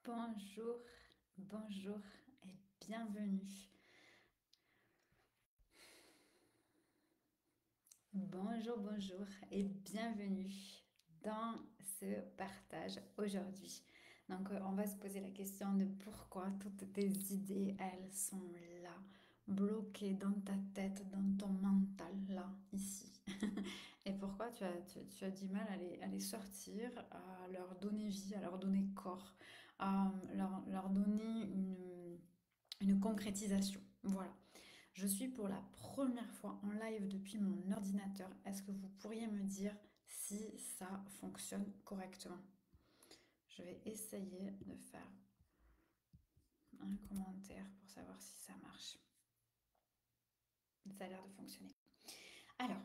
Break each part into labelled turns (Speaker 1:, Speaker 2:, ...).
Speaker 1: Bonjour, bonjour et bienvenue. Bonjour, bonjour et bienvenue dans ce partage aujourd'hui. Donc, on va se poser la question de pourquoi toutes tes idées, elles sont là, bloquées dans ta tête, dans ton mental, là, ici. Et pourquoi tu as du mal à les sortir, à leur donner vie, à leur donner corps, à leur donner une concrétisation. Voilà. Je suis pour la première fois en live depuis mon ordinateur. Est-ce que vous pourriez me dire si ça fonctionne correctement? Je vais essayer de faire un commentaire pour savoir si ça marche. Ça a l'air de fonctionner. Alors,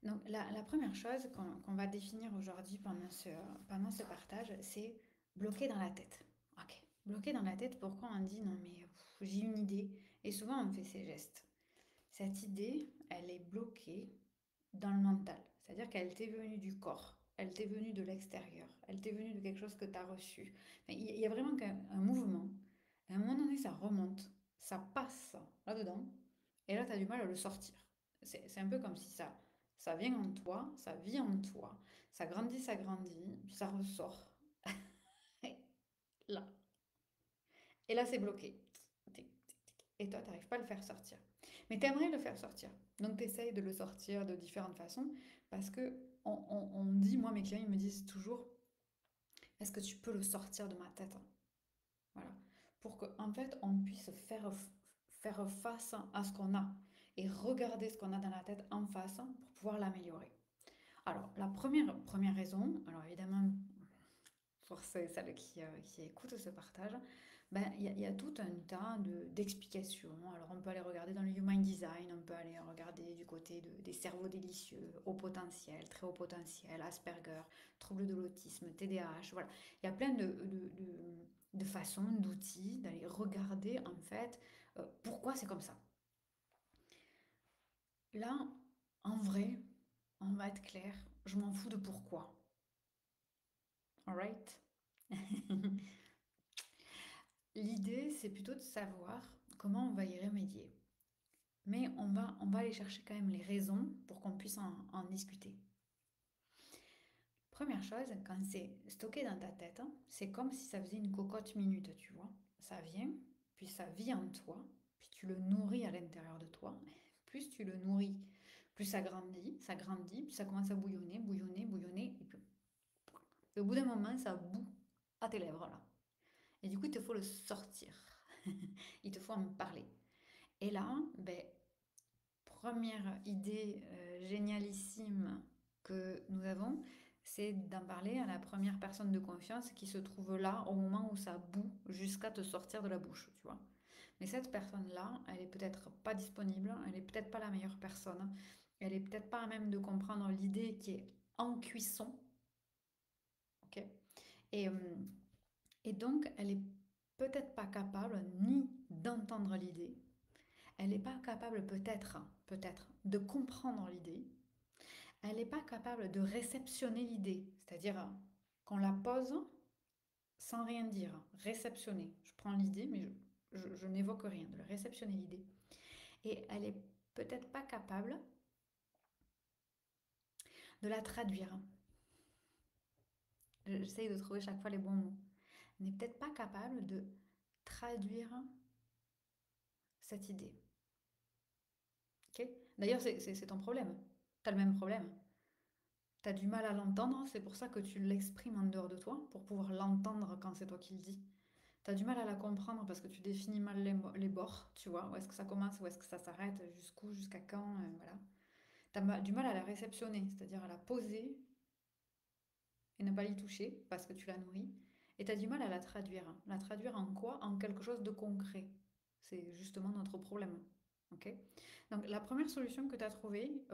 Speaker 1: donc la première chose qu'on va définir aujourd'hui pendant ce partage, c'est bloquer dans la tête. Ok, bloquer dans la tête, pourquoi on dit non mais j'ai une idée et souvent on fait ces gestes. Cette idée, elle est bloquée dans le mental. C'est-à-dire qu'elle t'est venue du corps, elle t'est venue de l'extérieur, elle t'est venue de quelque chose que tu as reçu. Enfin, il y a vraiment un mouvement. À un moment donné, ça remonte, ça passe là-dedans, et là, tu as du mal à le sortir. C'est un peu comme si ça vient en toi, ça vit en toi, ça grandit, puis ça ressort. Là. Et là, c'est bloqué. Et toi, tu n'arrives pas à le faire sortir. Mais tu aimerais le faire sortir. Donc, tu essayes de le sortir de différentes façons parce que on dit, moi, mes clients, ils me disent toujours, est-ce que tu peux le sortir de ma tête? Voilà. Pour qu'en fait, on puisse faire face à ce qu'on a et regarder ce qu'on a dans la tête en face pour pouvoir l'améliorer. Alors, la première raison, alors évidemment, pour ceux et celles qui écoutent ce partage, ben, il y a tout un tas d'explications. Alors on peut aller regarder dans le Human Design, on peut aller regarder du côté des cerveaux délicieux, haut potentiel, très haut potentiel, Asperger, trouble de l'autisme, TDAH, voilà. Il y a plein de façons, d'outils d'aller regarder en fait pourquoi c'est comme ça. Là, en vrai, on va être clair, je m'en fous de pourquoi. Alright? L'idée, c'est plutôt de savoir comment on va y remédier. Mais on va aller chercher quand même les raisons pour qu'on puisse en discuter. Première chose, quand c'est stocké dans ta tête, hein, c'est comme si ça faisait une cocotte minute, tu vois. Ça vient, puis ça vit en toi, puis tu le nourris à l'intérieur de toi. Plus tu le nourris, plus ça grandit, puis ça commence à bouillonner, bouillonner, bouillonner, et puis au bout d'un moment, ça bout à tes lèvres là. Et du coup, il te faut le sortir. Il te faut en parler. Et là, ben, première idée génialissime que nous avons, c'est d'en parler à la première personne de confiance qui se trouve là au moment où ça bout jusqu'à te sortir de la bouche, tu vois. Mais cette personne-là, elle est peut-être pas disponible, elle est peut-être pas la meilleure personne, elle est peut-être pas à même de comprendre l'idée qui est en cuisson, ok? Et, euh, et donc, elle est peut-être pas capable ni d'entendre l'idée, elle n'est pas capable peut-être, de comprendre l'idée. Elle n'est pas capable de réceptionner l'idée, c'est-à-dire qu'on la pose sans rien dire. Réceptionner. Je prends l'idée, mais je n'évoque rien, de le réceptionner l'idée. Et elle est peut-être pas capable de la traduire. J'essaye de trouver chaque fois les bons mots. Elle n'est peut-être pas capable de traduire cette idée. Ok. D'ailleurs, c'est ton problème. Tu as le même problème. T'as du mal à l'entendre, c'est pour ça que tu l'exprimes en dehors de toi, pour pouvoir l'entendre quand c'est toi qui le dis. T'as du mal à la comprendre parce que tu définis mal les bords, tu vois, où est-ce que ça commence, où est-ce que ça s'arrête, jusqu'où, jusqu'à quand, voilà. Du mal à la réceptionner, c'est-à-dire à la poser et ne pas l'y toucher parce que tu la nourris. Et t'as du mal à la traduire. La traduire en quoi? En quelque chose de concret. C'est justement notre problème. Ok. Donc la première solution que tu as trouvée,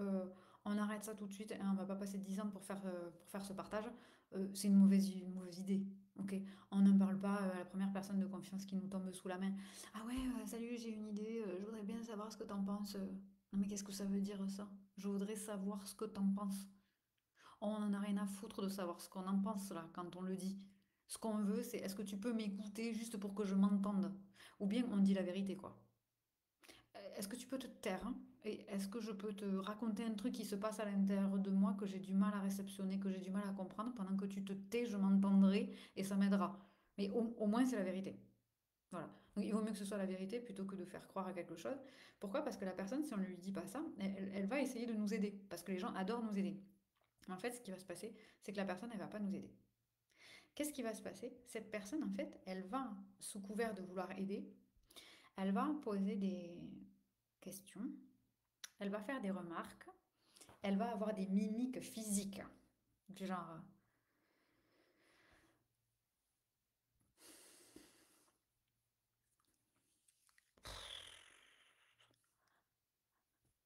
Speaker 1: on arrête ça tout de suite, hein, on va pas passer 10 ans pour faire ce partage, c'est une mauvaise idée. Ok. On n'en parle pas à la première personne de confiance qui nous tombe sous la main. Ah ouais, salut, j'ai une idée, je voudrais bien savoir ce que t'en penses. Non mais qu'est-ce que ça veut dire ça? Je voudrais savoir ce que t'en penses. On en a rien à foutre de savoir ce qu'on en pense là quand on le dit. Ce qu'on veut, c'est est-ce que tu peux m'écouter juste pour que je m'entende? Ou bien on dit la vérité, quoi. Est-ce que tu peux te taire, hein? Et est-ce que je peux te raconter un truc qui se passe à l'intérieur de moi que j'ai du mal à réceptionner, que j'ai du mal à comprendre? Pendant que tu te tais, je m'entendrai et ça m'aidera. Mais au moins, c'est la vérité. Voilà. Donc, il vaut mieux que ce soit la vérité plutôt que de faire croire à quelque chose. Pourquoi? Parce que la personne, si on ne lui dit pas ça, elle va essayer de nous aider. Parce que les gens adorent nous aider. En fait, ce qui va se passer, c'est que la personne, elle va pas nous aider. Qu'est-ce qui va se passer? Cette personne, en fait, elle va, sous couvert de vouloir aider, elle va poser des questions, elle va faire des remarques, elle va avoir des mimiques physiques. Du genre,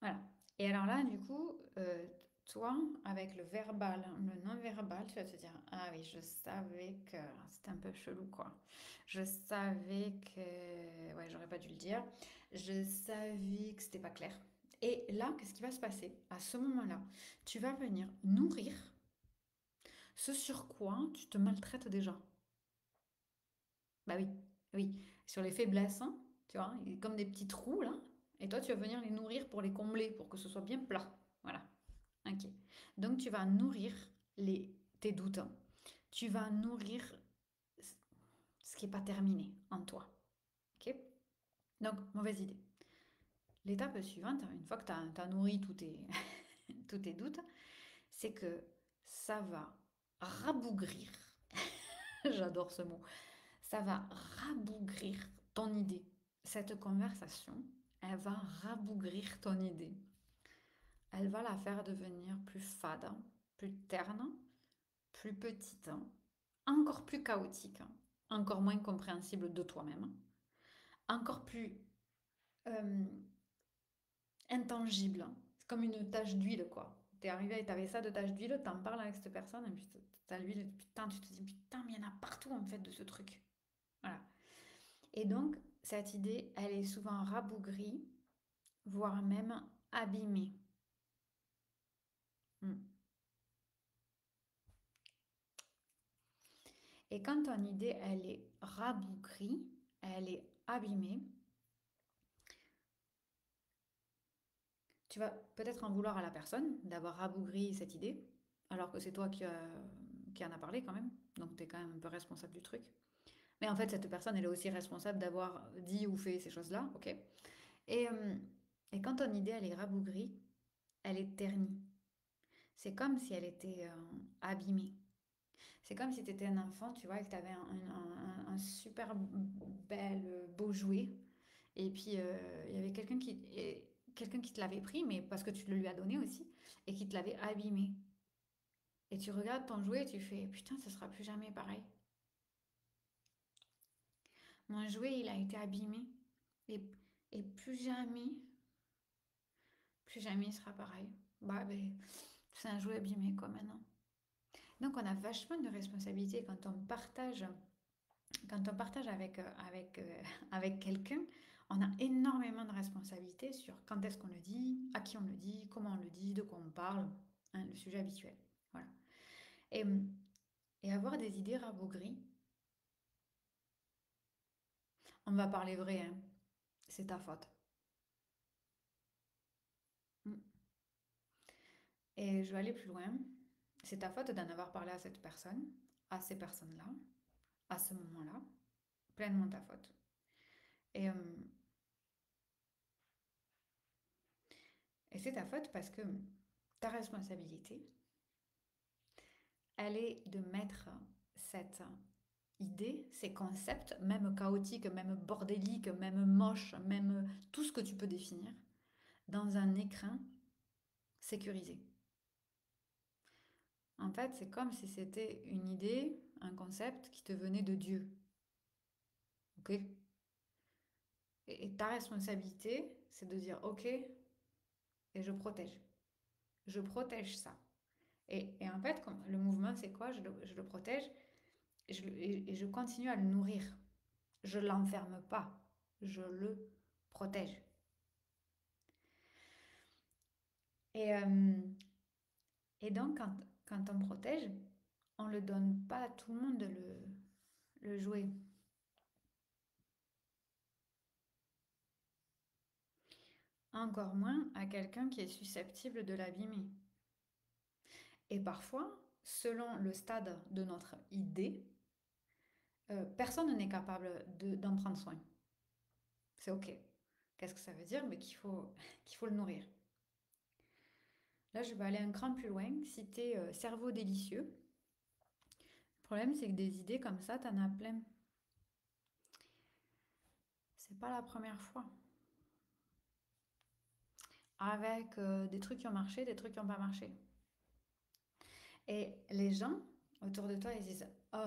Speaker 1: voilà. Et alors là, du coup, toi, avec le verbal, le non-verbal, tu vas te dire, ah oui, je savais que c'était un peu chelou, quoi. Je savais que, ouais, j'aurais pas dû le dire. Je savais que c'était pas clair. Et là, qu'est-ce qui va se passer? À ce moment-là, tu vas venir nourrir ce sur quoi tu te maltraites déjà. Bah oui, oui, sur les faiblesses, hein, tu vois, il y a comme des petits trous là, et toi tu vas venir les nourrir pour les combler, pour que ce soit bien plat. Voilà, ok. Donc tu vas nourrir tes doutes, hein. Tu vas nourrir ce qui n'est pas terminé en toi, ok? Donc, mauvaise idée. L'étape suivante, une fois que tu as nourri tous tes doutes, c'est que ça va rabougrir, j'adore ce mot, ça va rabougrir ton idée. Cette conversation, elle va rabougrir ton idée. Elle va la faire devenir plus fade, plus terne, plus petite, encore plus chaotique, encore moins compréhensible de toi-même, encore plus euh, intangible. C'est comme une tache d'huile, quoi. T'es arrivé et t'avais ça de tache d'huile, t'en parles avec cette personne, et puis t'as l'huile, putain, tu te dis, putain, mais il y en a partout en fait de ce truc. Voilà. Et donc, cette idée, elle est souvent rabougrie, voire même abîmée. Mm. Et quand ton idée, elle est rabougrie, elle est abîmée, tu vas peut-être en vouloir à la personne d'avoir rabougri cette idée, alors que c'est toi qui en a parlé quand même. Donc tu es quand même un peu responsable du truc. Mais en fait, cette personne, elle est aussi responsable d'avoir dit ou fait ces choses-là, ok? Et, euh, et quand ton idée, elle est rabougrie, elle est ternie. C'est comme si elle était abîmée. C'est comme si tu étais un enfant, tu vois, et que tu avais un super beau jouet. Et puis, il y avait quelqu'un qui te l'avait pris, mais parce que tu le lui as donné aussi, et qui te l'avait abîmé. Et tu regardes ton jouet et tu fais, putain, ça sera plus jamais pareil. Mon jouet, il a été abîmé. Et, et plus jamais il sera pareil. Bah, ben, c'est un jouet abîmé, quoi, maintenant. Donc, on a vachement de responsabilités quand on partage avec quelqu'un, on a énormément de responsabilités sur quand est-ce qu'on le dit, à qui on le dit, comment on le dit, de quoi on parle, hein, le sujet habituel. Voilà. Et, et avoir des idées rabougries, on va parler vrai, hein, c'est ta faute. Mm. Et je vais aller plus loin. C'est ta faute d'en avoir parlé à cette personne, à ces personnes-là, à ce moment-là. Pleinement ta faute. Et, et c'est ta faute parce que ta responsabilité, elle est de mettre cette idée, ces concepts, même chaotiques, même bordéliques, même moches, même tout ce que tu peux définir, dans un écrin sécurisé. En fait, c'est comme si c'était une idée, un concept qui te venait de Dieu. Ok? Et ta responsabilité, c'est de dire ok, et je protège. Je protège ça. Et en fait, le mouvement, c'est quoi? Je le protège et je continue à le nourrir. Je ne l'enferme pas. Je le protège. Et, et donc, quand on protège, on ne le donne pas à tout le monde le jouer. Encore moins à quelqu'un qui est susceptible de l'abîmer. Et parfois, selon le stade de notre idée, personne n'est capable d'en prendre soin. C'est OK. Qu'est-ce que ça veut dire? Mais qu'il faut le nourrir. Là, je vais aller un cran plus loin, citer cerveau délicieux. Le problème, c'est que des idées comme ça, t'en as plein. C'est pas la première fois. Avec des trucs qui ont marché, des trucs qui n'ont pas marché. Et les gens autour de toi, ils disent: Oh,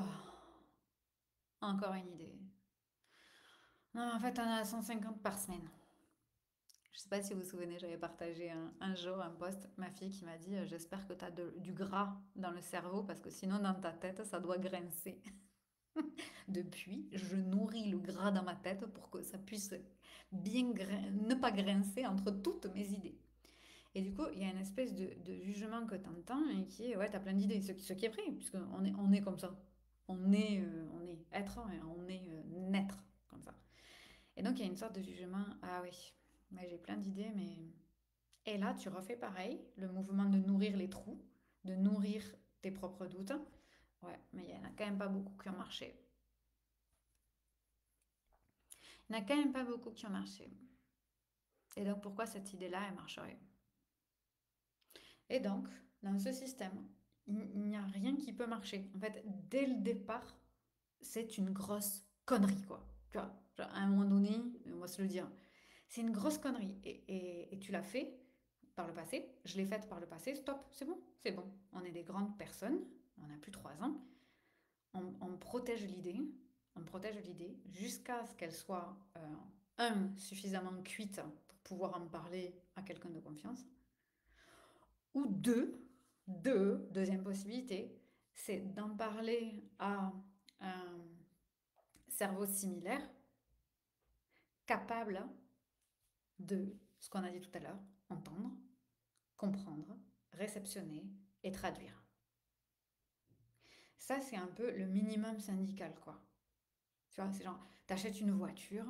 Speaker 1: encore une idée. Non, en fait, on a 150 par semaine. Je sais pas si vous vous souvenez, j'avais partagé un jour un post, ma fille qui m'a dit j'espère que tu as du gras dans le cerveau parce que sinon dans ta tête ça doit grincer. Depuis, je nourris le gras dans ma tête pour que ça puisse ne pas grincer entre toutes mes idées. Et du coup, il y a une espèce de jugement que tu entends et qui est ouais, tu as plein d'idées, ce qui est vrai, puisqu'on est comme ça. On est être et on est naître comme ça. Et donc il y a une sorte de jugement, ah oui, mais j'ai plein d'idées, mais et là, tu refais pareil, le mouvement de nourrir les trous, de nourrir tes propres doutes. Ouais, mais il n'y en a quand même pas beaucoup qui ont marché. Il n'y en a quand même pas beaucoup qui ont marché. Et donc, pourquoi cette idée-là, elle marcherait? Et donc, dans ce système, il n'y a rien qui peut marcher. En fait, dès le départ, c'est une grosse connerie, quoi. Tu vois, genre, à un moment donné, on va se le dire, c'est une grosse connerie. Et tu l'as fait par le passé, je l'ai faite par le passé, stop, c'est bon, c'est bon. On est des grandes personnes, on a plus 3 ans, on protège l'idée jusqu'à ce qu'elle soit, suffisamment cuite pour pouvoir en parler à quelqu'un de confiance, ou deuxième possibilité, c'est d'en parler à un cerveau similaire, capable de, ce qu'on a dit tout à l'heure, entendre, comprendre, réceptionner et traduire. Ça, c'est un peu le minimum syndical, quoi. Tu vois, c'est genre, t'achètes une voiture.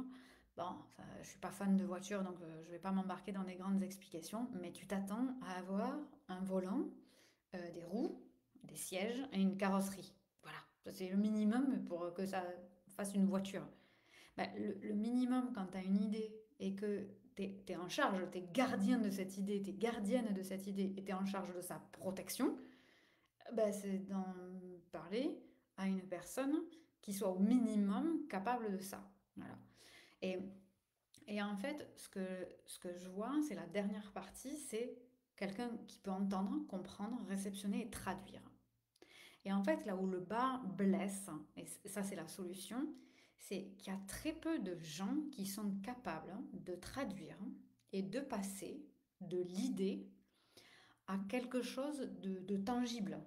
Speaker 1: Bon, ça, je suis pas fan de voiture, donc je vais pas m'embarquer dans des grandes explications, mais tu t'attends à avoir un volant, des roues, des sièges et une carrosserie. Voilà, c'est le minimum pour que ça fasse une voiture. Ben, le minimum quand tu as une idée et que tu es en charge, tu es gardien de cette idée, tu es gardienne de cette idée et tu es en charge de sa protection, ben, c'est d'en parler à une personne qui soit au minimum capable de ça. Voilà. Et, et en fait, ce que je vois, c'est la dernière partie, c'est quelqu'un qui peut entendre, comprendre, réceptionner et traduire. Et en fait, là où le bas blesse, et ça c'est la solution, c'est qu'il y a très peu de gens qui sont capables de traduire et de passer de l'idée à quelque chose de tangible.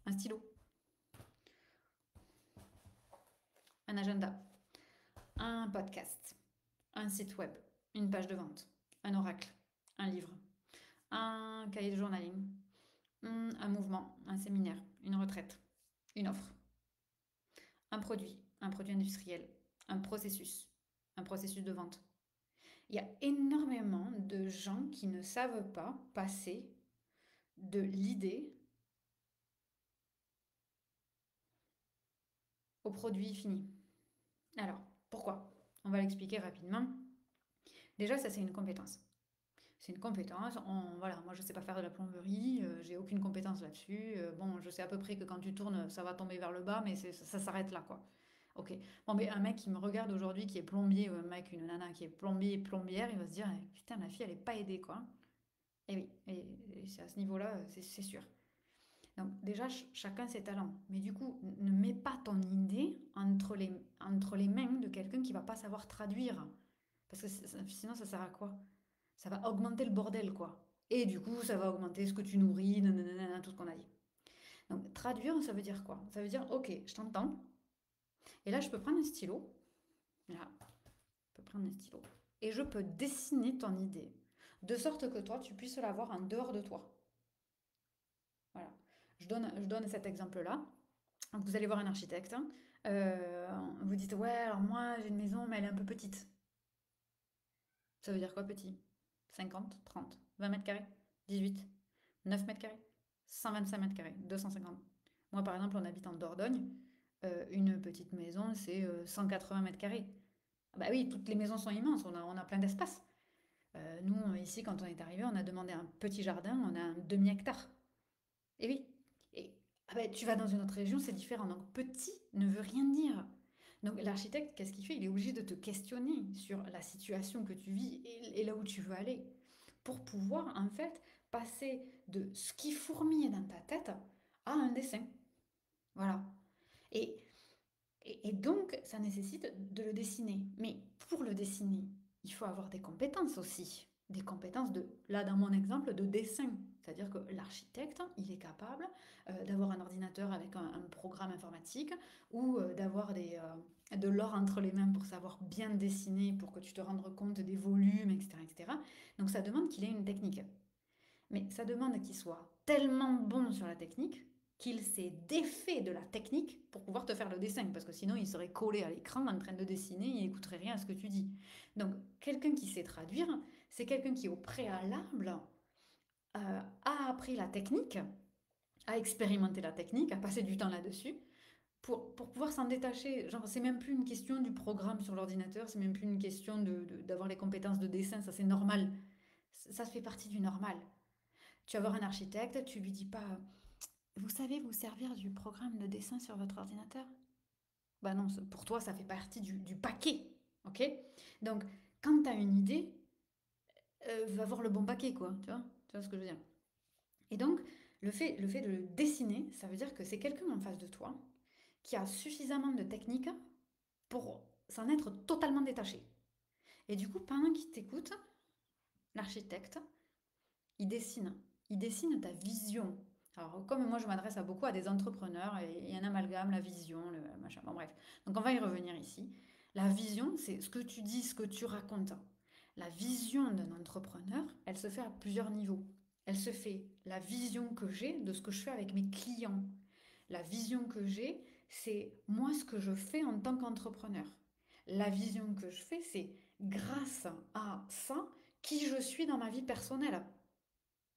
Speaker 1: Un stylo, un agenda, un podcast, un site web, une page de vente, un oracle, un livre, un cahier de journaling, un mouvement, un séminaire, une retraite, une offre, un produit industriel, un processus de vente. Il y a énormément de gens qui ne savent pas passer de l'idée au produit fini. Alors, pourquoi? On va l'expliquer rapidement. Déjà, ça c'est une compétence. C'est une compétence. Voilà, moi je sais pas faire de la plomberie, j'ai aucune compétence là-dessus. Bon, je sais à peu près que quand tu tournes, ça va tomber vers le bas, mais ça s'arrête là, quoi. Ok. Bon, mais un mec qui me regarde aujourd'hui, qui est plombier, ou un mec, une nana qui est plombier, plombière, il va se dire, eh, putain, la fille, elle est pas aidée, quoi. Et oui, et c'est à ce niveau-là, c'est sûr. Donc déjà, chacun ses talents. Mais du coup, ne mets pas ton idée entre les mains de quelqu'un qui va pas savoir traduire. Parce que sinon, ça sert à quoi? Ça va augmenter le bordel, quoi. Et du coup, ça va augmenter ce que tu nourris, nanana, tout ce qu'on a dit. Donc traduire, ça veut dire quoi? Ça veut dire, ok, je t'entends. Et là, je peux prendre un stylo. Là, je peux prendre un stylo. Et je peux dessiner ton idée. De sorte que toi, tu puisses la voir en dehors de toi. Voilà. Je donne cet exemple-là. Donc vous allez voir un architecte, hein, vous dites ouais, alors moi j'ai une maison mais elle est un peu petite. Ça veut dire quoi petit? 50, 30, 20 mètres carrés, 18, 9 mètres carrés, 125 mètres carrés, 250. Moi par exemple on habite en Dordogne, une petite maison c'est 180 mètres carrés. Ah bah oui, toutes les maisons sont immenses, on a plein d'espace. Nous ici quand on est arrivé on a demandé un petit jardin, on a un demi-hectare. Et oui. Et ah ben, tu vas dans une autre région, c'est différent. Donc petit ne veut rien dire. Donc l'architecte, qu'est-ce qu'il fait? Il est obligé de te questionner sur la situation que tu vis et là où tu veux aller. Pour pouvoir en fait passer de ce qui fourmille dans ta tête à un dessin. Voilà. Et, et donc ça nécessite de le dessiner. Mais pour le dessiner, il faut avoir des compétences aussi. Des compétences de, là dans mon exemple, de dessin. C'est-à-dire que l'architecte, il est capable d'avoir un ordinateur avec un programme informatique ou d'avoir de l'or entre les mains pour savoir bien dessiner, pour que tu te rendes compte des volumes, etc., etc. Donc ça demande qu'il ait une technique. Mais ça demande qu'il soit tellement bon sur la technique qu'il s'est défait de la technique pour pouvoir te faire le dessin, parce que sinon il serait collé à l'écran en train de dessiner, il n'écouterait rien à ce que tu dis. Donc quelqu'un qui sait traduire, c'est quelqu'un qui au préalable a appris la technique, a expérimenté la technique, a passé du temps là-dessus, pour pouvoir s'en détacher. Genre, c'est même plus une question du programme sur l'ordinateur, c'est même plus une question d'avoir les compétences de dessin, ça c'est normal. Ça fait partie du normal. Tu vas voir un architecte, tu lui dis pas vous savez vous servir du programme de dessin sur votre ordinateur? Bah non, pour toi ça fait partie du paquet, ok? Donc quand tu as une idée, va voir le bon paquet quoi, tu vois ce que je veux dire? Et donc le fait de le dessiner, ça veut dire que c'est quelqu'un en face de toi qui a suffisamment de technique pour s'en être totalement détaché. Et du coup, pendant qu'il t'écoute, l'architecte, il dessine. Il dessine ta vision. Alors, comme moi, je m'adresse à beaucoup à des entrepreneurs, et il y a un amalgame, la vision, le machin. Bon, bref. Donc, on va y revenir ici. La vision, c'est ce que tu dis, ce que tu racontes. La vision d'un entrepreneur, elle se fait à plusieurs niveaux. Elle se fait la vision que j'ai de ce que je fais avec mes clients. La vision que j'ai, c'est moi ce que je fais en tant qu'entrepreneur. La vision que je fais, c'est grâce à ça, qui je suis dans ma vie personnelle.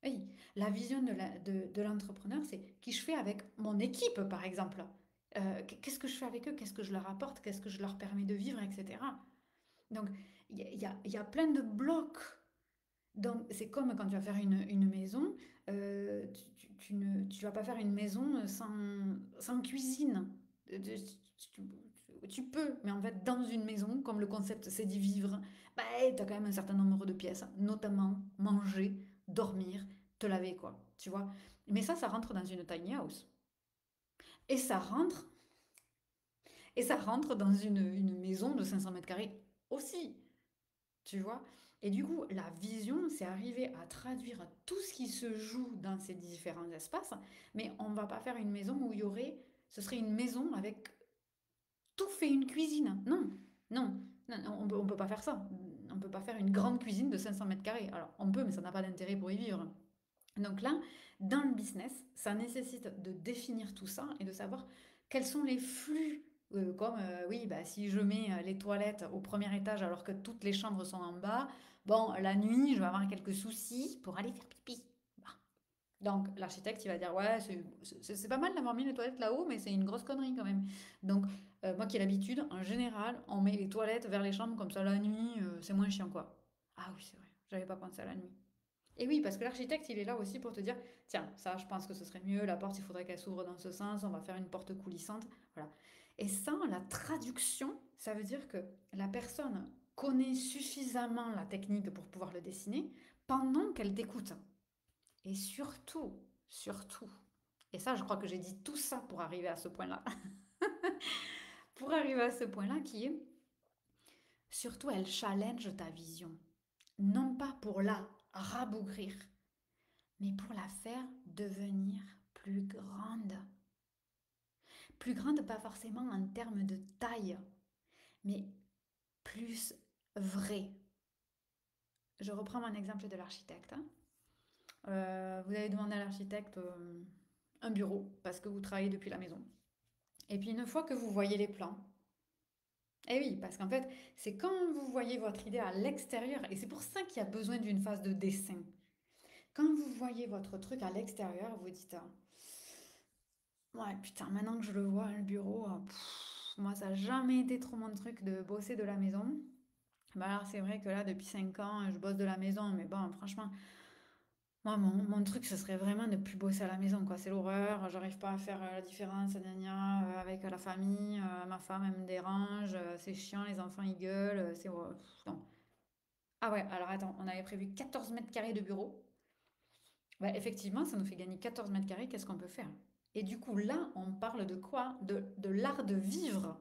Speaker 1: Oui, la vision de l'entrepreneur, c'est qui je fais avec mon équipe, par exemple. Qu'est-ce que je fais avec eux, qu'est-ce que je leur apporte, qu'est-ce que je leur permets de vivre, etc. Donc, il y a plein de blocs. Donc, c'est comme quand tu vas faire une maison, tu vas pas faire une maison sans cuisine. Tu peux, mais en fait, dans une maison, comme le concept c'est d'y vivre, bah, tu as quand même un certain nombre de pièces, notamment manger, dormir, te laver, quoi. Tu vois? Mais ça rentre dans une tiny house. Et ça rentre, et ça rentre dans une maison de 500 mètres carrés aussi. Tu vois? Et du coup, la vision, c'est arriver à traduire tout ce qui se joue dans ces différents espaces, mais on ne va pas faire une maison où il y aurait, ce serait une maison avec tout fait une cuisine. Non, non, non, on peut pas faire ça. On peut pas faire une grande cuisine de 500 mètres carrés. Alors, on peut, mais ça n'a pas d'intérêt pour y vivre. Donc là, dans le business, ça nécessite de définir tout ça et de savoir quels sont les flux. Comme, oui, bah, si je mets les toilettes au premier étage alors que toutes les chambres sont en bas, bon, la nuit, je vais avoir quelques soucis pour aller faire pipi. Bah. Donc l'architecte, il va dire, ouais, c'est pas mal d'avoir mis les toilettes là-haut, mais c'est une grosse connerie quand même. Donc moi qui ai l'habitude, en général, on met les toilettes vers les chambres comme ça la nuit, c'est moins chiant quoi. Ah oui, c'est vrai, j'avais pas pensé à la nuit. Et oui, parce que l'architecte, il est là aussi pour te dire, tiens, ça, je pense que ce serait mieux, la porte, il faudrait qu'elle s'ouvre dans ce sens, on va faire une porte coulissante, voilà. Et ça, la traduction, ça veut dire que la personne connaît suffisamment la technique pour pouvoir le dessiner pendant qu'elle t'écoute. Et surtout, surtout, et ça, je crois que j'ai dit tout ça pour arriver à ce point-là, pour arriver à ce point-là qui est, surtout, elle challenge ta vision. Non pas pour la rabougrir, mais pour la faire devenir plus grande. Plus grande, pas forcément en termes de taille, mais plus vraie. Je reprends mon exemple de l'architecte, hein. Vous avez demandé à l'architecte un bureau parce que vous travaillez depuis la maison. Et puis une fois que vous voyez les plans, eh oui, parce qu'en fait, c'est quand vous voyez votre idée à l'extérieur, et c'est pour ça qu'il y a besoin d'une phase de dessin. Quand vous voyez votre truc à l'extérieur, vous dites, ah, ouais, putain, maintenant que je le vois, le bureau, moi, ça n'a jamais été trop mon truc de bosser de la maison. Bah alors, c'est vrai que là, depuis 5 ans, je bosse de la maison, mais bon, franchement, moi, mon truc, ce serait vraiment de plus bosser à la maison, quoi. C'est l'horreur, j'arrive pas à faire la différence, gna gna, avec la famille, ma femme, elle me dérange, c'est chiant, les enfants, ils gueulent, non. Ah ouais, alors attends, on avait prévu 14 mètres carrés de bureau. Ouais, effectivement, ça nous fait gagner 14 mètres carrés, qu'est-ce qu'on peut faire? Et du coup, là, on parle de quoi? De l'art de vivre.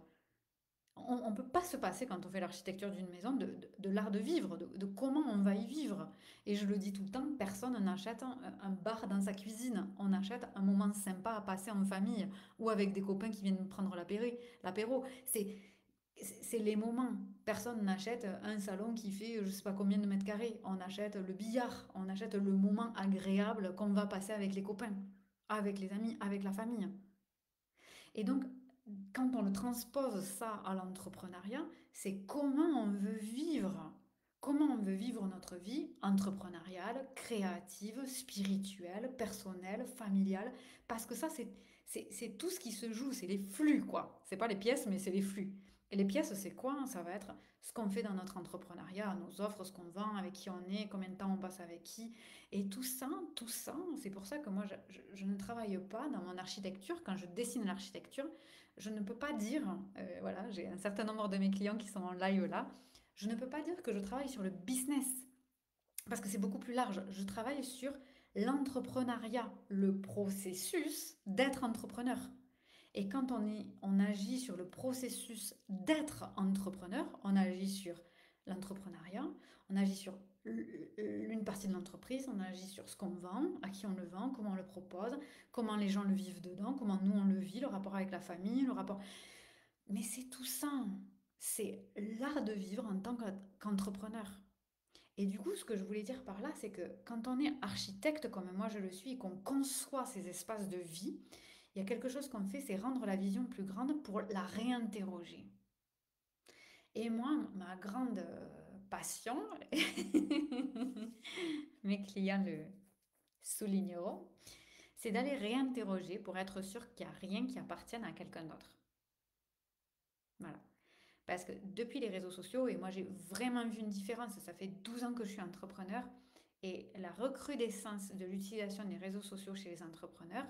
Speaker 1: On ne peut pas se passer, quand on fait l'architecture d'une maison, de l'art de vivre, de comment on va y vivre. Et je le dis tout le temps, personne n'achète un bar dans sa cuisine. On achète un moment sympa à passer en famille ou avec des copains qui viennent prendre l'apéro. C'est les moments. Personne n'achète un salon qui fait je sais pas combien de mètres carrés. On achète le billard, on achète le moment agréable qu'on va passer avec les copains, avec les amis, avec la famille. Et donc, quand on le transpose ça à l'entrepreneuriat, c'est comment on veut vivre. Comment on veut vivre notre vie entrepreneuriale, créative, spirituelle, personnelle, familiale. Parce que ça, c'est tout ce qui se joue, c'est les flux, quoi. C'est pas les pièces, mais c'est les flux. Et les pièces, c'est quoi? Ça va être ce qu'on fait dans notre entrepreneuriat, nos offres, ce qu'on vend, avec qui on est, combien de temps on passe avec qui. Et tout ça, c'est pour ça que moi, je ne travaille pas dans mon architecture. Quand je dessine l'architecture, je ne peux pas dire, voilà, j'ai un certain nombre de mes clients qui sont en live là, je ne peux pas dire que je travaille sur le business, parce que c'est beaucoup plus large. Je travaille sur l'entrepreneuriat, le processus d'être entrepreneur. Et quand on agit sur le processus d'être entrepreneur, on agit sur l'entrepreneuriat, on agit sur une partie de l'entreprise, on agit sur ce qu'on vend, à qui on le vend, comment on le propose, comment les gens le vivent dedans, comment nous on le vit, le rapport avec la famille, le rapport... Mais c'est tout ça, c'est l'art de vivre en tant qu'entrepreneur. Et du coup, ce que je voulais dire par là, c'est que quand on est architecte comme moi je le suis et qu'on conçoit ces espaces de vie, il y a quelque chose qu'on fait, c'est rendre la vision plus grande pour la réinterroger. Et moi, ma grande passion, mes clients le souligneront, c'est d'aller réinterroger pour être sûr qu'il n'y a rien qui appartienne à quelqu'un d'autre. Voilà. Parce que depuis les réseaux sociaux, et moi j'ai vraiment vu une différence, ça fait 12 ans que je suis entrepreneur, et la recrudescence de l'utilisation des réseaux sociaux chez les entrepreneurs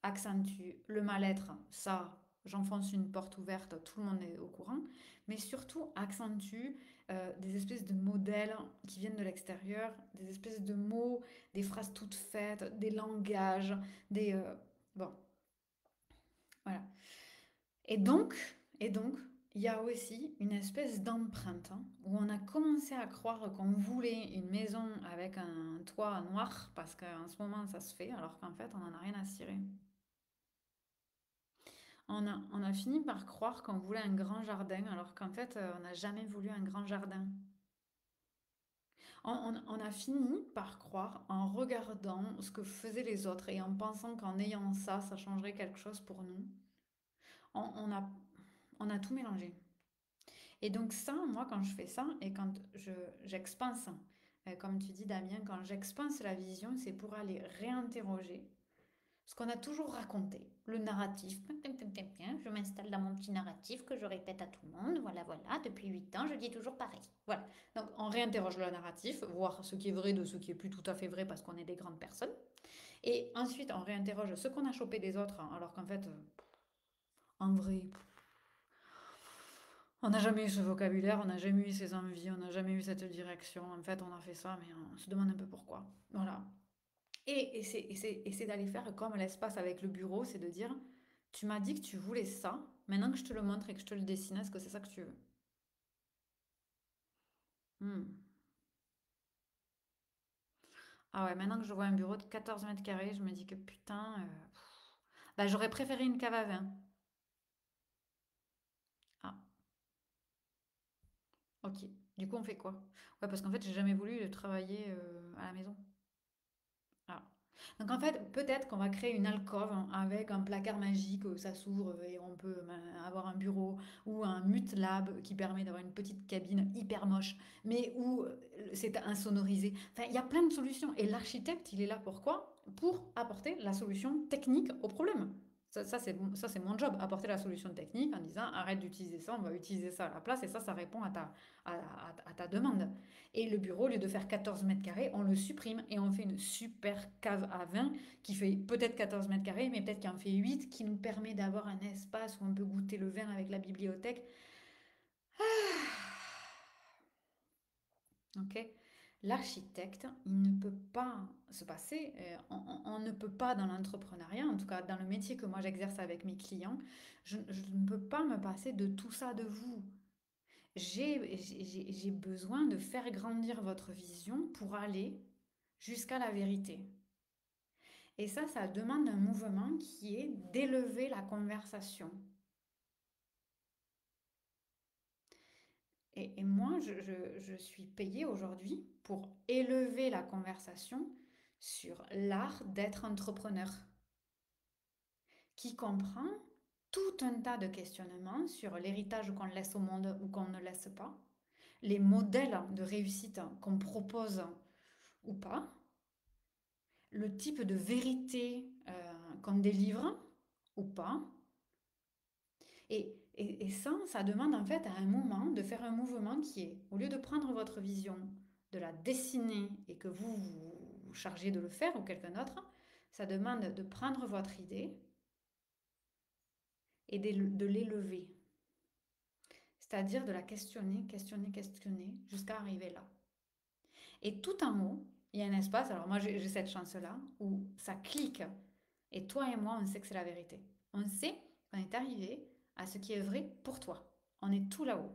Speaker 1: accentue le mal-être. Ça, j'enfonce une porte ouverte, tout le monde est au courant, mais surtout accentue des espèces de modèles qui viennent de l'extérieur, des espèces de mots, des phrases toutes faites, des langages, des... bon, voilà. Et donc, et donc, il y a aussi une espèce d'empreinte, hein, où on a commencé à croire qu'on voulait une maison avec un toit noir, parce qu'en ce moment ça se fait, alors qu'en fait on n'en a rien à cirer. On a fini par croire qu'on voulait un grand jardin, alors qu'en fait on n'a jamais voulu un grand jardin. On a fini par croire, en regardant ce que faisaient les autres et en pensant qu'en ayant ça, ça changerait quelque chose pour nous. On, on a, on a tout mélangé. Et donc ça, moi, quand je fais ça et quand j'expense, comme tu dis Damien, quand j'expense la vision, c'est pour aller réinterroger ce qu'on a toujours raconté, le narratif. Je m'installe dans mon petit narratif que je répète à tout le monde. Voilà, voilà, depuis 8 ans, je dis toujours pareil. Voilà. Donc on réinterroge le narratif, voir ce qui est vrai de ce qui est plus tout à fait vrai parce qu'on est des grandes personnes. Et ensuite, on réinterroge ce qu'on a chopé des autres, hein, alors qu'en fait, en vrai, on n'a jamais eu ce vocabulaire, on n'a jamais eu ces envies, on n'a jamais eu cette direction. En fait, on a fait ça, mais on se demande un peu pourquoi. Voilà. Et c'est d'aller faire comme l'espace avec le bureau, c'est de dire, tu m'as dit que tu voulais ça, maintenant que je te le montre et que je te le dessine, est-ce que c'est ça que tu veux? Hmm. Ah ouais, maintenant que je vois un bureau de 14 mètres carrés, je me dis que putain, bah, j'aurais préféré une cave à vin. Ah, ok. Du coup, on fait quoi? Ouais, parce qu'en fait, j'ai jamais voulu travailler à la maison. Ah. Donc en fait, peut-être qu'on va créer une alcôve avec un placard magique, ça s'ouvre et on peut avoir un bureau ou un mute lab qui permet d'avoir une petite cabine hyper moche, mais où c'est insonorisé. Enfin, il y a plein de solutions. Et l'architecte, il est là pour quoi? Pour apporter la solution technique au problème. Ça, c'est mon job, apporter la solution technique en disant arrête d'utiliser ça, on va utiliser ça à la place et ça répond à ta demande. Et le bureau, au lieu de faire 14 mètres carrés, on le supprime et on fait une super cave à vin qui fait peut-être 14 mètres carrés, mais peut-être qu'il en fait 8, qui nous permet d'avoir un espace où on peut goûter le vin avec la bibliothèque. Ok. L'architecte, il ne peut pas se passer, on ne peut pas dans l'entrepreneuriat, en tout cas dans le métier que moi j'exerce avec mes clients, je ne peux pas me passer de tout ça de vous. J'ai besoin de faire grandir votre vision pour aller jusqu'à la vérité. Et ça demande un mouvement qui est d'élever la conversation. Et moi, je suis payée aujourd'hui pour élever la conversation sur l'art d'être entrepreneur, qui comprend tout un tas de questionnements sur l'héritage qu'on laisse au monde ou qu'on ne laisse pas, les modèles de réussite qu'on propose ou pas, le type de vérité qu'on délivre ou pas. Et ça demande en fait à un moment de faire un mouvement qui est, au lieu de prendre votre vision, de la dessiner et que vous chargez de le faire ou quelqu'un d'autre, ça demande de prendre votre idée et de l'élever. C'est-à-dire de la questionner, questionner, questionner jusqu'à arriver là. Et tout en haut, il y a un espace, alors moi j'ai cette chance-là, où ça clique. Et toi et moi, on sait que c'est la vérité. On sait qu'on est arrivé à ce qui est vrai pour toi. On est tout là-haut.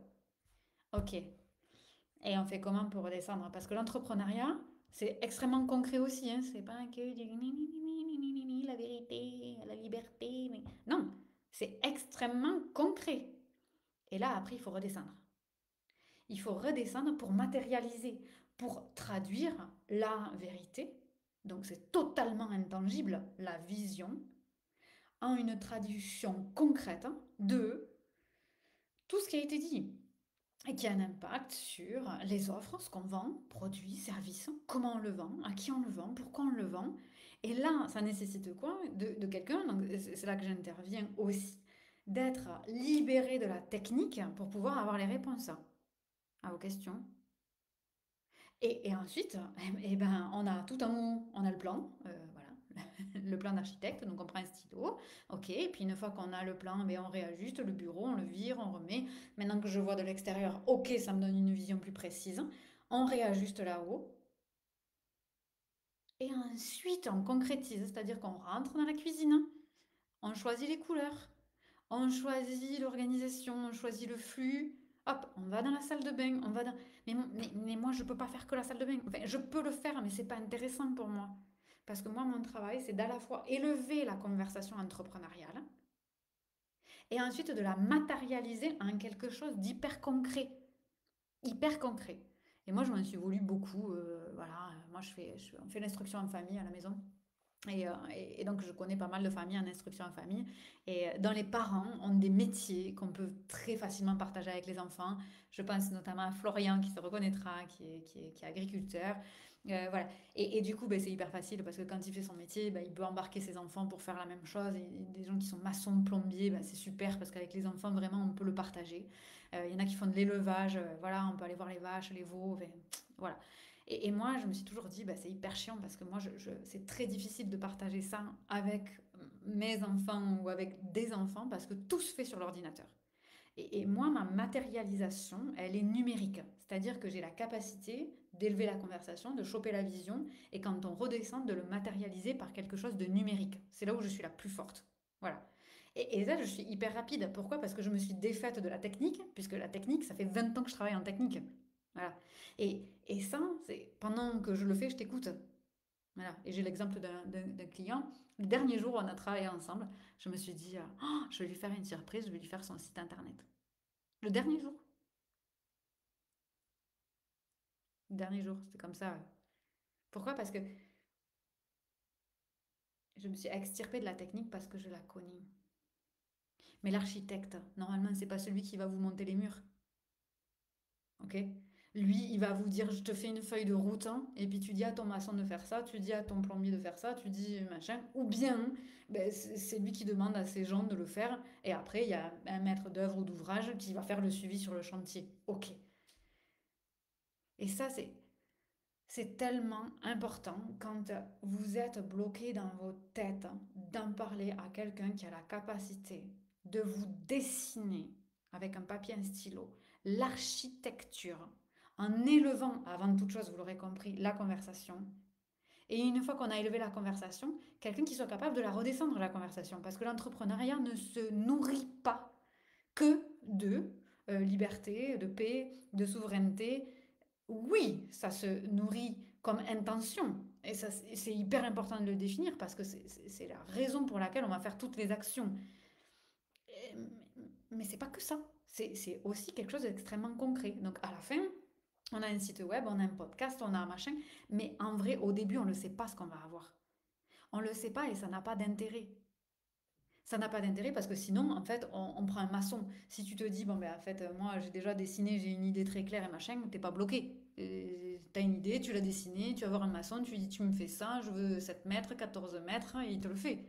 Speaker 1: Ok. Et on fait comment pour redescendre? Parce que l'entrepreneuriat, c'est extrêmement concret aussi. Hein. C'est pas que du la vérité, la liberté. Non, c'est extrêmement concret. Et là, après, il faut redescendre. Il faut redescendre pour matérialiser, pour traduire la vérité. Donc c'est totalement intangible, la vision, en une traduction concrète de tout ce qui a été dit et qui a un impact sur les offres, ce qu'on vend, produits, services, comment on le vend, à qui on le vend, pourquoi on le vend. Et là, ça nécessite quoi de quelqu'un, donc c'est là que j'interviens aussi, d'être libéré de la technique pour pouvoir avoir les réponses à vos questions. Et ensuite, eh ben, on a tout en haut, on a le plan, voilà, le plan d'architecte, donc on prend un stylo, ok, et puis une fois qu'on a le plan, ben, on réajuste le bureau, on le vire, on remet. Maintenant que je vois de l'extérieur, ok, ça me donne une vision plus précise, on réajuste là-haut, et ensuite on concrétise, c'est-à-dire qu'on rentre dans la cuisine, on choisit les couleurs, on choisit l'organisation, on choisit le flux. Hop, on va dans la salle de bain, on va dans... mais moi, je peux pas faire que la salle de bain. Enfin, je peux le faire, mais c'est pas intéressant pour moi. Parce que moi, mon travail, c'est d'à la fois élever la conversation entrepreneuriale et ensuite de la matérialiser en quelque chose d'hyper concret. Hyper concret. Et moi, je m'en suis voulu beaucoup. Voilà, moi, on fait l'instruction en famille à la maison. Et donc, je connais pas mal de familles en instruction en famille. Et dont les parents ont des métiers qu'on peut très facilement partager avec les enfants. Je pense notamment à Florian qui se reconnaîtra, qui est agriculteur. Voilà. Et du coup, ben, c'est hyper facile parce que quand il fait son métier, ben, il peut embarquer ses enfants pour faire la même chose. Et des gens qui sont maçons, plombiers, ben, c'est super parce qu'avec les enfants, vraiment, on peut le partager. Il y en a qui font de l'élevage. Voilà, on peut aller voir les vaches, les veaux. Enfin, voilà. Et moi, je me suis toujours dit, bah, c'est hyper chiant parce que moi, c'est très difficile de partager ça avec mes enfants ou avec des enfants parce que tout se fait sur l'ordinateur. Et moi, ma matérialisation, elle est numérique. C'est-à-dire que j'ai la capacité d'élever la conversation, de choper la vision et quand on redescend, de le matérialiser par quelque chose de numérique. C'est là où je suis la plus forte. Voilà. Et là, je suis hyper rapide. Pourquoi? Parce que je me suis défaite de la technique, puisque la technique, ça fait 20 ans que je travaille en technique. Voilà. Et ça, c'est pendant que je le fais, je t'écoute. Voilà. Et j'ai l'exemple d'un client. Le dernier jour où on a travaillé ensemble, je me suis dit, oh, je vais lui faire une surprise, je vais lui faire son site internet. Le dernier jour. Le dernier jour, c'était comme ça. Pourquoi? Parce que Je me suis extirpée de la technique parce que je la connais. Mais l'architecte, normalement, c'est pas celui qui va vous monter les murs. Ok? Lui, il va vous dire, je te fais une feuille de route, hein, et puis tu dis à ton maçon de faire ça, tu dis à ton plombier de faire ça, tu dis machin. Ou bien, ben, c'est lui qui demande à ses gens de le faire, et après, il y a un maître d'œuvre ou d'ouvrage qui va faire le suivi sur le chantier. Ok. Et ça, c'est tellement important quand vous êtes bloqué dans votre tête d'en parler à quelqu'un qui a la capacité de vous dessiner avec un papier et un stylo l'architecture en élevant, avant toute chose, vous l'aurez compris, la conversation. Et une fois qu'on a élevé la conversation, quelqu'un qui soit capable de la redescendre, la conversation. Parce que l'entrepreneuriat ne se nourrit pas que de liberté, de paix, de souveraineté. Oui, ça se nourrit comme intention. Et ça, c'est hyper important de le définir parce que c'est la raison pour laquelle on va faire toutes les actions. Mais c'est pas que ça. C'est aussi quelque chose d'extrêmement concret. Donc à la fin, on a un site web, on a un podcast, on a un machin. Mais en vrai, au début, on ne sait pas ce qu'on va avoir. On ne le sait pas et ça n'a pas d'intérêt. Ça n'a pas d'intérêt parce que sinon, en fait, on prend un maçon. Si tu te dis, bon, ben, en fait, moi, j'ai déjà dessiné, j'ai une idée très claire et machin, t'es pas bloqué. T'as une idée, tu l'as dessinée, tu vas voir un maçon, tu lui dis, tu me fais ça, je veux 7 mètres, 14 mètres, et il te le fait.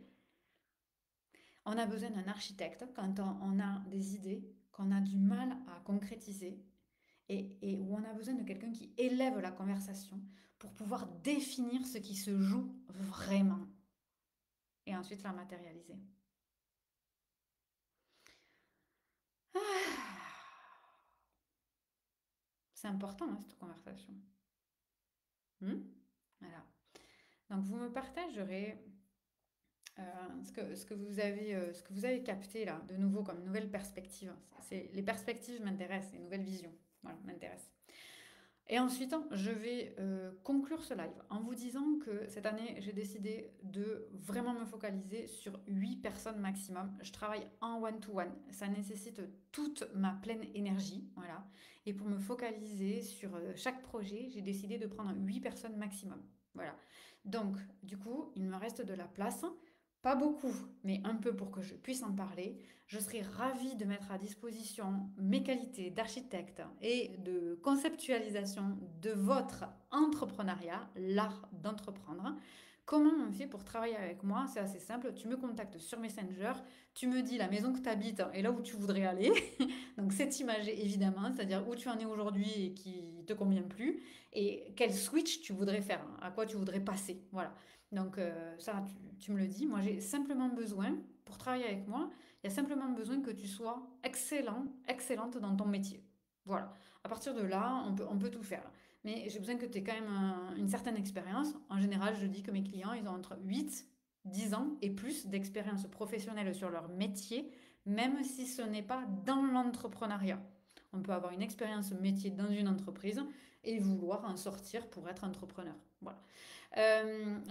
Speaker 1: On a besoin d'un architecte quand on a des idées, qu'on a du mal à concrétiser, et où on a besoin de quelqu'un qui élève la conversation pour pouvoir définir ce qui se joue vraiment, et ensuite la matérialiser. Ah, c'est important, hein, cette conversation. Hmm. Voilà. Donc vous me partagerez ce que vous avez capté là, de nouveau comme nouvelle perspective. Les perspectives m'intéressent, les nouvelles visions. Voilà, m'intéressent. Et ensuite, je vais conclure ce live en vous disant que cette année, j'ai décidé de vraiment me focaliser sur 8 personnes maximum. Je travaille en one-to-one. Ça nécessite toute ma pleine énergie. Voilà. Et pour me focaliser sur chaque projet, j'ai décidé de prendre 8 personnes maximum. Voilà. Donc, du coup, il me reste de la place. Pas beaucoup, mais un peu pour que je puisse en parler. Je serais ravie de mettre à disposition mes qualités d'architecte et de conceptualisation de votre entrepreneuriat, l'art d'entreprendre. Comment on fait pour travailler avec moi? C'est assez simple. Tu me contactes sur Messenger, tu me dis la maison que tu habites et là où tu voudrais aller. Donc cette image évidemment, c'est-à-dire où tu en es aujourd'hui et qui te convient plus, et quel switch tu voudrais faire, à quoi tu voudrais passer. Voilà. Donc ça, tu me le dis. Moi, j'ai simplement besoin, pour travailler avec moi, il y a simplement besoin que tu sois excellent, excellente dans ton métier. Voilà. À partir de là, on peut tout faire. Mais j'ai besoin que tu aies quand même une certaine expérience. En général, je dis que mes clients, ils ont entre 8, 10 ans et plus d'expérience professionnelle sur leur métier, même si ce n'est pas dans l'entrepreneuriat. On peut avoir une expérience métier dans une entreprise et vouloir en sortir pour être entrepreneur. Voilà.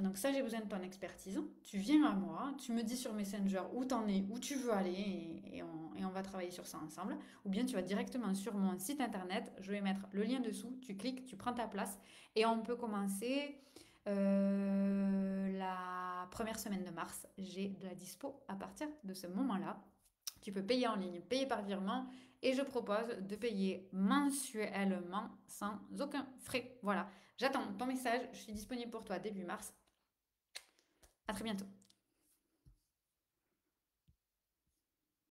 Speaker 1: Donc ça, j'ai besoin de ton expertise. Tu viens à moi, tu me dis sur Messenger où t'en es, où tu veux aller et on va travailler sur ça ensemble. Ou bien tu vas directement sur mon site internet, je vais mettre le lien dessous, tu cliques, tu prends ta place et on peut commencer la première semaine de mars. J'ai de la dispo à partir de ce moment-là. Tu peux payer en ligne, payer par virement et je propose de payer mensuellement sans aucun frais. Voilà. J'attends ton message, je suis disponible pour toi début mars. À très bientôt.